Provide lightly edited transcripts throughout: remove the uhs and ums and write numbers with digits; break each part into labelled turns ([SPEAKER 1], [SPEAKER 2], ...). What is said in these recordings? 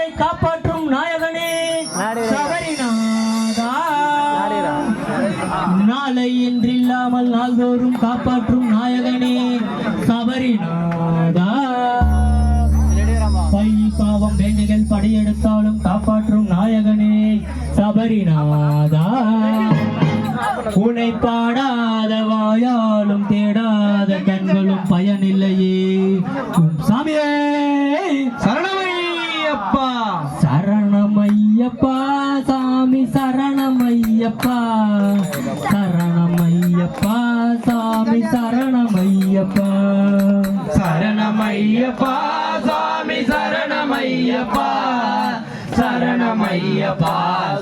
[SPEAKER 1] ஊரை காப்பாற்றும் நாயகனே சபரிநாதா, நாளை என்றில்லாமல் நாள்தோறும் காப்பாற்றும் நாயகனே சபரிநாதா, பை பாவம் வேண்டுகள் படையெடுத்தாலும் காப்பாற்றும் நாயகனே சபரிநாதா, உனை பாடாத வாயாலும் தேடாத கண்களும் பயனில்லையே சாமியே
[SPEAKER 2] சரணமையப்பா
[SPEAKER 1] சரணமையப்பா சாமி சரணமையப்பா சரணமையப்பா சாமி சரணமையப்பா
[SPEAKER 2] சரணமையப்பா சாமி சரணமையப்பா சரணமையப்பா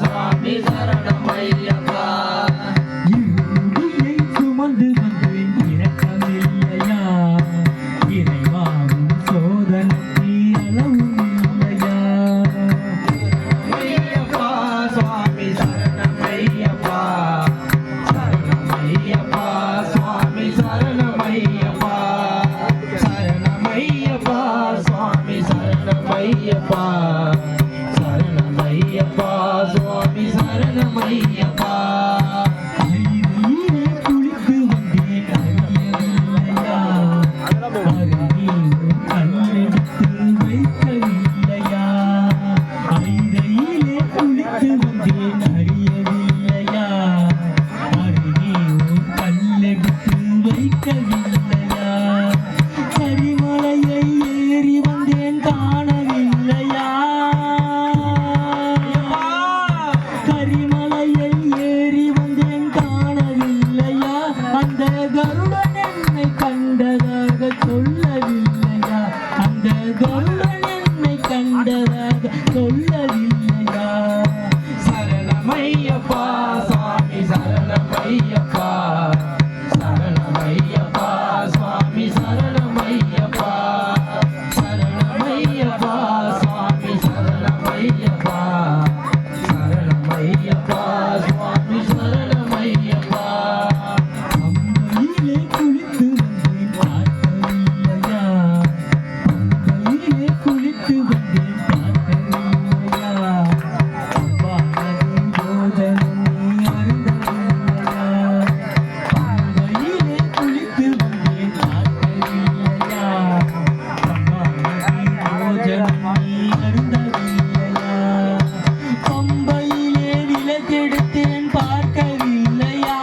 [SPEAKER 2] சாமி சரணமையப்பா
[SPEAKER 1] சுமந்து வந்தேன் இறக்கமில்லையா இறைவாகும் சோதனைக்கு அளவும் இல்லையா
[SPEAKER 2] ஐயப்பா சுவாமி சரணமையப்பா சரணமையப்பா சுவாமி சரணமையப்பா சரணமையப்பா சுவாமி சரணமையப்பா சரணமையப்பா சுவாமி சரணமையப்பா
[SPEAKER 1] குளித்து வந்தேன் அறியவில்லையா கண்ணெடுத்து வைக்கவில்லையா ஐரையிலே குளித்து வந்தேன் அறியவில்லையா அருகே கல்லெடுத்து வைக்கவில்லையா கரிமலையை ஏறி வந்தேன் காணவில்லையா கரிமலையை ஏறி வந்தேன் காணவில்லையா அந்த கருடன் என்னை கண்டதாக சொல்லவில்லையா அந்த கருடன் என்னை கண்டதாக சொல்லவில்லையா
[SPEAKER 2] சரணமையப்பா சாமி சரணமையப்பா சரணமையப்பா சுவாமி சரணமையப்பா சரணமையப்பா சுவாமி சரணமையப்பா சரணமையப்பா சுவாமி சரணமையப்பா
[SPEAKER 1] அம்பையிலே குளித்து வந்தேன் பார்க்கவில்லையா அம்பையிலே குளித்து வந்தேன் பார்க்கவில்லையா அம்பாவின் போதனும் நீ அருந்தவில்லையா அம்பையிலே குளித்து வந்தேன் பார்க்கவில்லையா அம்பாவின் போதனும் நீ அருந்தவில்லையா பம்பையிலே விலக்கெடுத்தேன் பார்க்கவில்லையா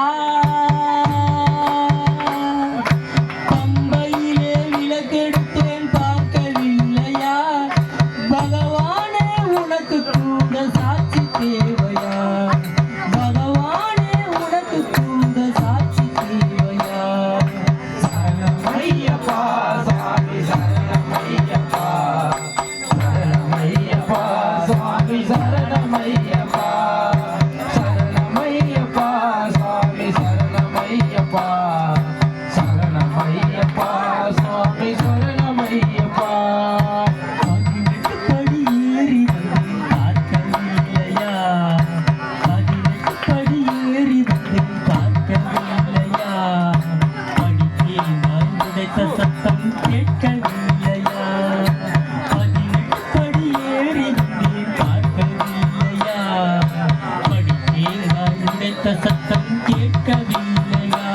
[SPEAKER 1] பம்பையிலே விலக்கெடுத்தேன் பார்க்கவில்லையா பகவானே உனக்கு கூட சாட்சி தேவையா பகவானே உனக்கு கூட சாட்சி தேவையா
[SPEAKER 2] சரணமையப்பா சாமி சரணமையப்பா சரணமையப்பா சுவாமி சரணமையப்பா சரணமையப்பா சுவாமி சரணமையப்பா சரணமையப்பா சுவாமி சரணமையப்பா
[SPEAKER 1] பதினெட்டு படி ஏறி வந்தேன் பார்க்கவில்லையா பதினெட்டு படி ஏறி வந்தேன் பார்க்கவில்லையா படிக்கேனால் உடைத்த சத்தம் கேட்கவில்லையா பதினெட்டு படி ஏறி வந்தேன் பார்க்கவில்லையா படிக்கேனால் உடைத்த சத்தம் கேட்கவில்லையா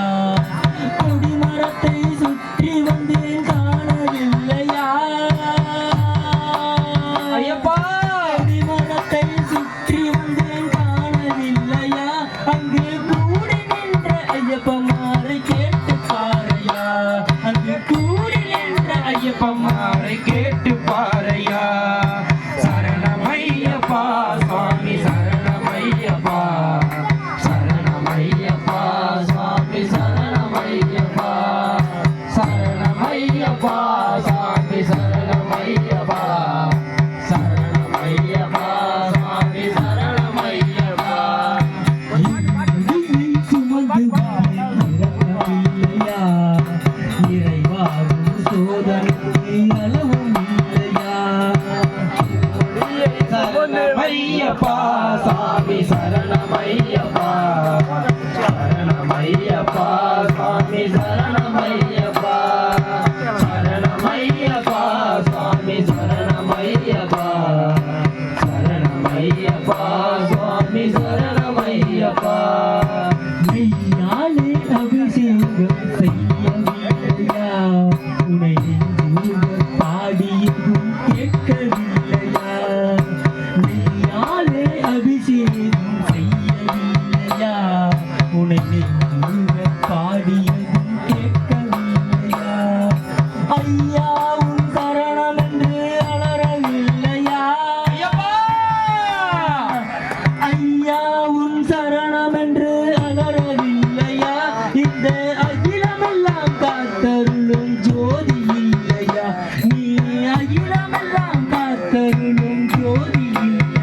[SPEAKER 1] கொடிமரத்தை சுற்றி வந்தேன் காணவில்லையா
[SPEAKER 2] ஐயப்பா
[SPEAKER 1] கொடிமரத்தை சுற்றி வந்தேன் காணவில்லையா அங்கு கூடி நின்ற ஐயப்பமாரை கேட்டு பாரையா அங்கு கூடி நின்ற ஐயப்பமாரை
[SPEAKER 2] கேட்டு பாரையா சரணமையப்பா சுவாமி சரணமையப்பா சரணமையப்பா சுவாமி சரணமையப்பா சரணமையப்பா சுவாமி சரணமையப்பா சரணமையப்பா சுவாமி சரணமையப்பா
[SPEAKER 1] இறுதியை சுமந்து வந்தேன் இறக்கவில்லையா இறைவாகும் சோதனைக்கு அளவும் இல்லையா
[SPEAKER 2] சரணமையப்பா சாமி சரணமையப்பா சரணமையப்பா சுவாமி சரணமையப்பா சரணமையப்பா சுவாமி சரணமையப்பா
[SPEAKER 1] ஜோதி இல்லை